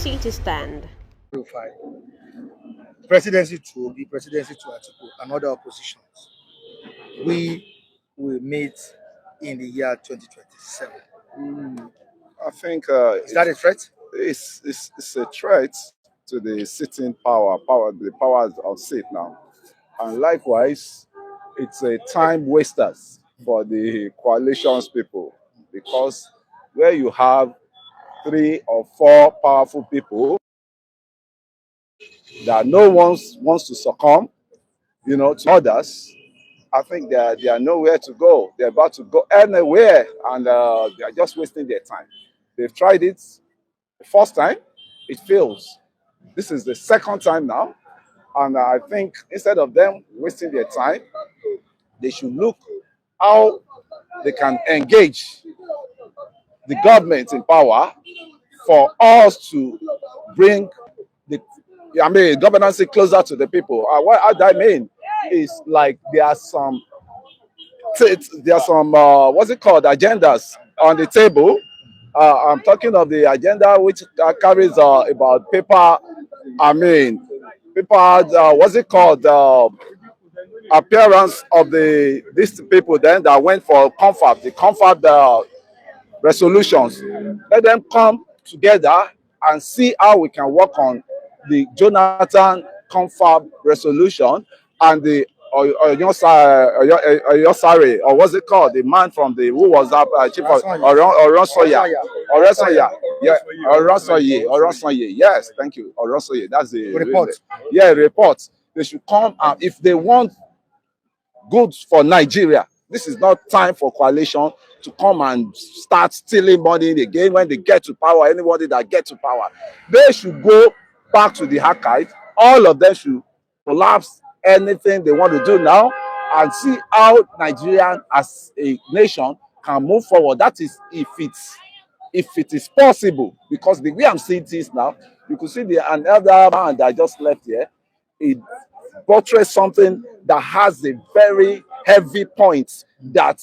see to stand. Presidency to be presidency to Atiku and other oppositions. We will meet in the year 2027. I think Is that a threat? it's a threat to the sitting the powers of seat now. And likewise, it's a time wasters for the coalitions people because where you have 3 or 4 powerful people that no one wants to succumb, to others, I think they are nowhere to go. They're about to go anywhere, and they are just wasting their time. They've tried it the first time, it fails. This is the second time now, and I think instead of them wasting their time, they should look how they can engage the government in power for us to bring the governance closer to the people. What I mean is like there are some what's it called, agendas on the table. I'm talking of the agenda which carries about paper. What's it called? Appearance of these people then that went for the confab resolutions. Let them come together and see how we can work on the Jonathan confab resolution and the Oyosare, or what's it called? The man from who was that chief of Oronsoya. Yeah, Oronsoye. Yes, thank you. Oronsoye. That's the report. Yeah, report. They should come, and if they want good for Nigeria, this is not time for coalition to come and start stealing money again when they get to power. Anybody that gets to power, they should go back to the archive. All of them should collapse anything they want to do now and see how Nigeria as a nation can move forward. That is if it is possible, because the way I'm seeing things now, you could see another man that just left here. It portrays something that has a very heavy point that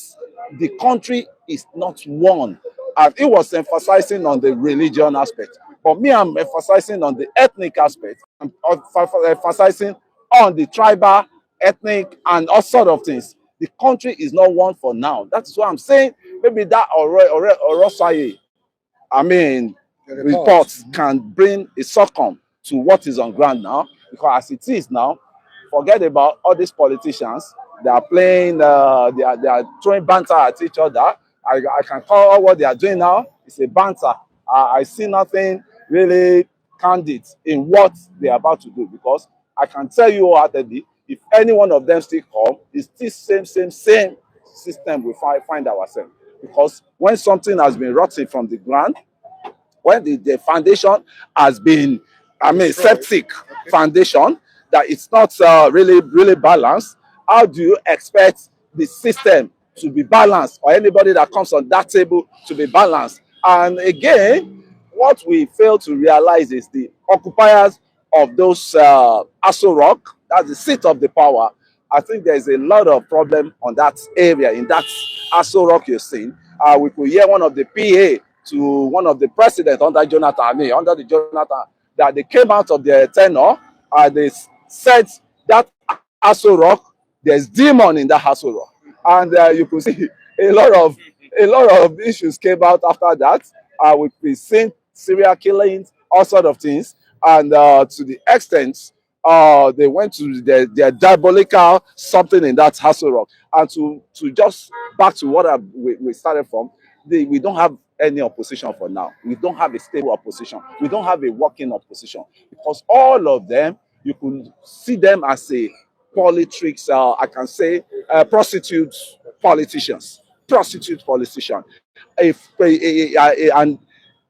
the country is not one. And it was emphasizing on the religion aspect. But me, I'm emphasizing on the ethnic aspect. I'm emphasizing on the tribal, ethnic, and all sort of things. The country is not one for now. That's what I'm saying. Maybe that Orosaye, reports can bring a succumb to what is on ground now. Because as it is now, forget about all these politicians. They are playing, they are throwing banter at each other. I can call what they are doing now. It's a banter. I see nothing really candid in what they are about to do, because I can tell you wholeheartedly, if any one of them still come, it's this same system we find ourselves. Because when something has been rotted from the ground, when the foundation has been, septic foundation, that it's not really balanced, how do you expect the system to be balanced, or anybody that comes on that table to be balanced? And again, what we fail to realize is the occupiers of those Aso Rock, that's the seat of the power. I think there's a lot of problem on that area, in that Aso Rock you're seeing. We could hear one of the PA to one of the presidents under the Jonathan, that they came out of their tenure and they said that Aso Rock, there's demon in that Aso Rock. And you could see a lot of issues came out after that. We've seen serial killings, all sort of things. And to the extent they went to their diabolical something in that Aso Rock. And to just back to what we started from, we don't have any opposition for now. We don't have a stable opposition. We don't have a working opposition, because all of them, you could see them as a politics, I can say, prostitute politicians. If an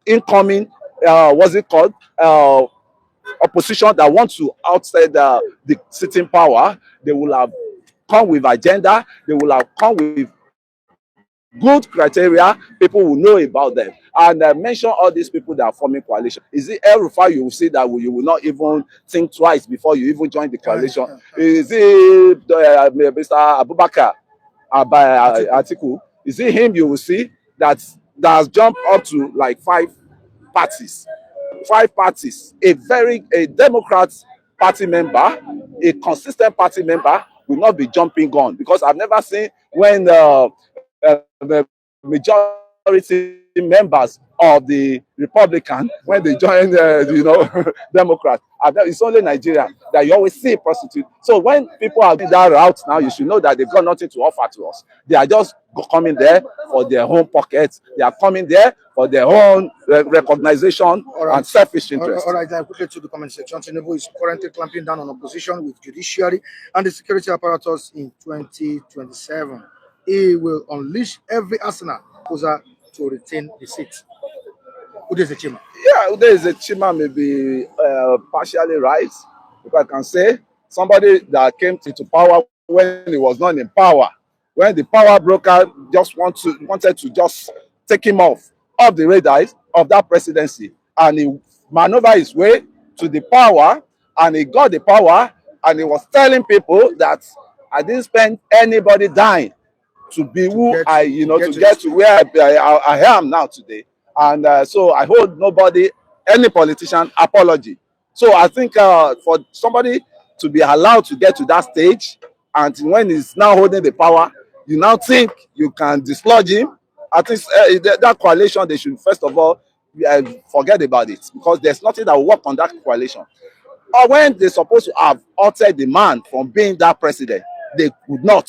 incoming, what's it called, opposition that wants to outside the sitting power, they will have come with agenda. They will have come with good criteria. People will know about them. And mention all these people that are forming coalition. Is it El Rufai you will see that you will not even think twice before you even join the coalition? Is it Mr. Abubakar Atiku? Is it him you will see that has jumped up to like 5 parties? five parties, a Democrat party member, a consistent party member will not be jumping gun, because I've never seen when the majority members of the Republican, when they join Democrat, it's only Nigeria that you always see prostitute. So when people are doing that route now, you should know that they've got nothing to offer to us. They are just coming there for their own pockets. They are coming there for their own recognition and selfish interest. All right, I quickly to the comment section. Tinubu is currently clamping down on opposition with judiciary and the security apparatus in 2027. He will unleash every arsenal to retain the seat. Who is the chairman? Yeah, there is a Chima may be partially right, if I can say. Somebody that came into power when he was not in power. When the power broker just wanted to just take him off the radar of that presidency. And he maneuvered his way to the power, and he got the power, and he was telling people that I didn't spend anybody dying to be who to get to where I am now today. And so I hold nobody, any politician, apology. So I think for somebody to be allowed to get to that stage, and when he's now holding the power, you now think you can dislodge him. I think that coalition, they should first of all forget about it, because there's nothing that will work on that coalition. Or when they're supposed to have altered the man from being that president, they could not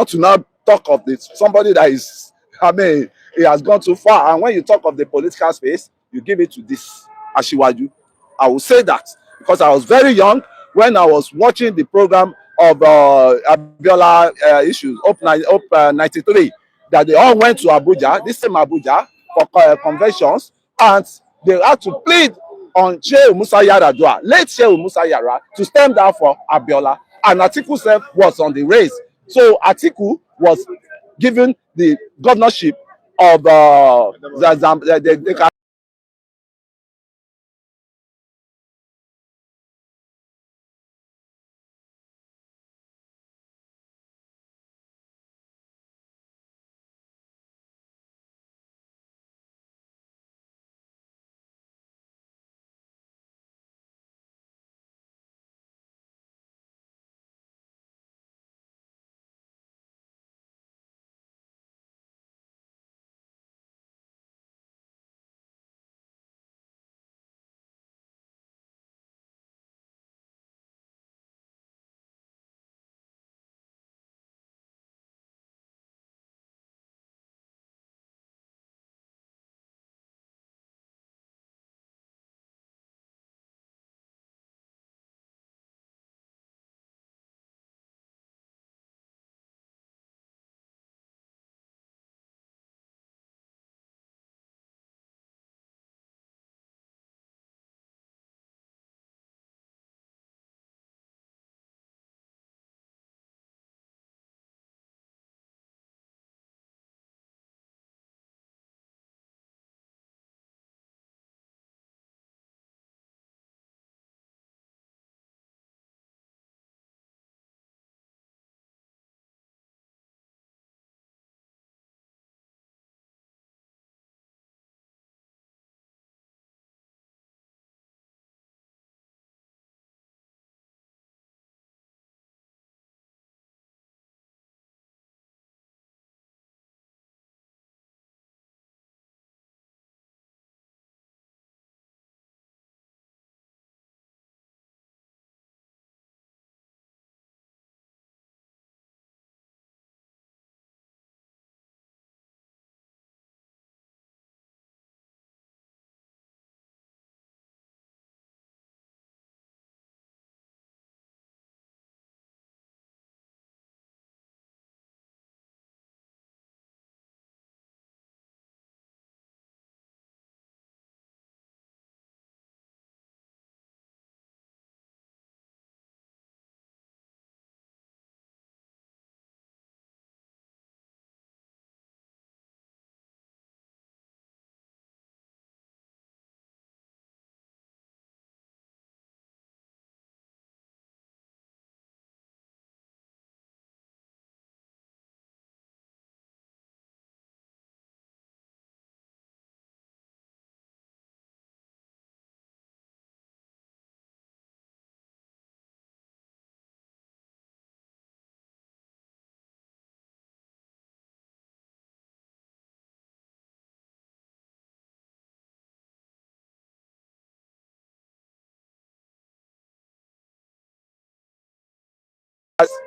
to now talk of this somebody that is, I mean, he has gone too far. And when you talk of the political space, you give it to this Ashiwaju. I will say that because I was very young when I was watching the program of Abiola issues up 93, that they all went to Abuja, this same Abuja, for conventions, and they had to plead on Shehu Musa Yaradua, late Shehu Musa Yara, to stand down for Abiola. And Atiku self was on the race. So Atiku was given the governorship of the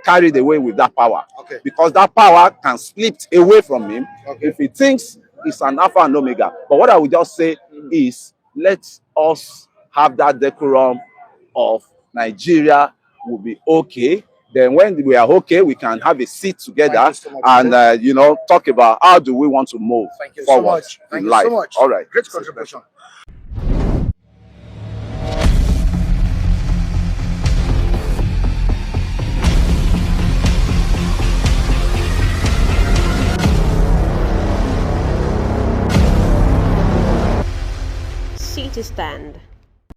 carried away with that power. Okay. Because that power can slip away from him Okay. if he thinks it's an alpha and omega. But what I would just say is, let us have that decorum of Nigeria will be okay. Then when we are okay, we can have a seat together So much, and talk about how do we want to move forward in life. So much. All right. Great contribution. City Stand.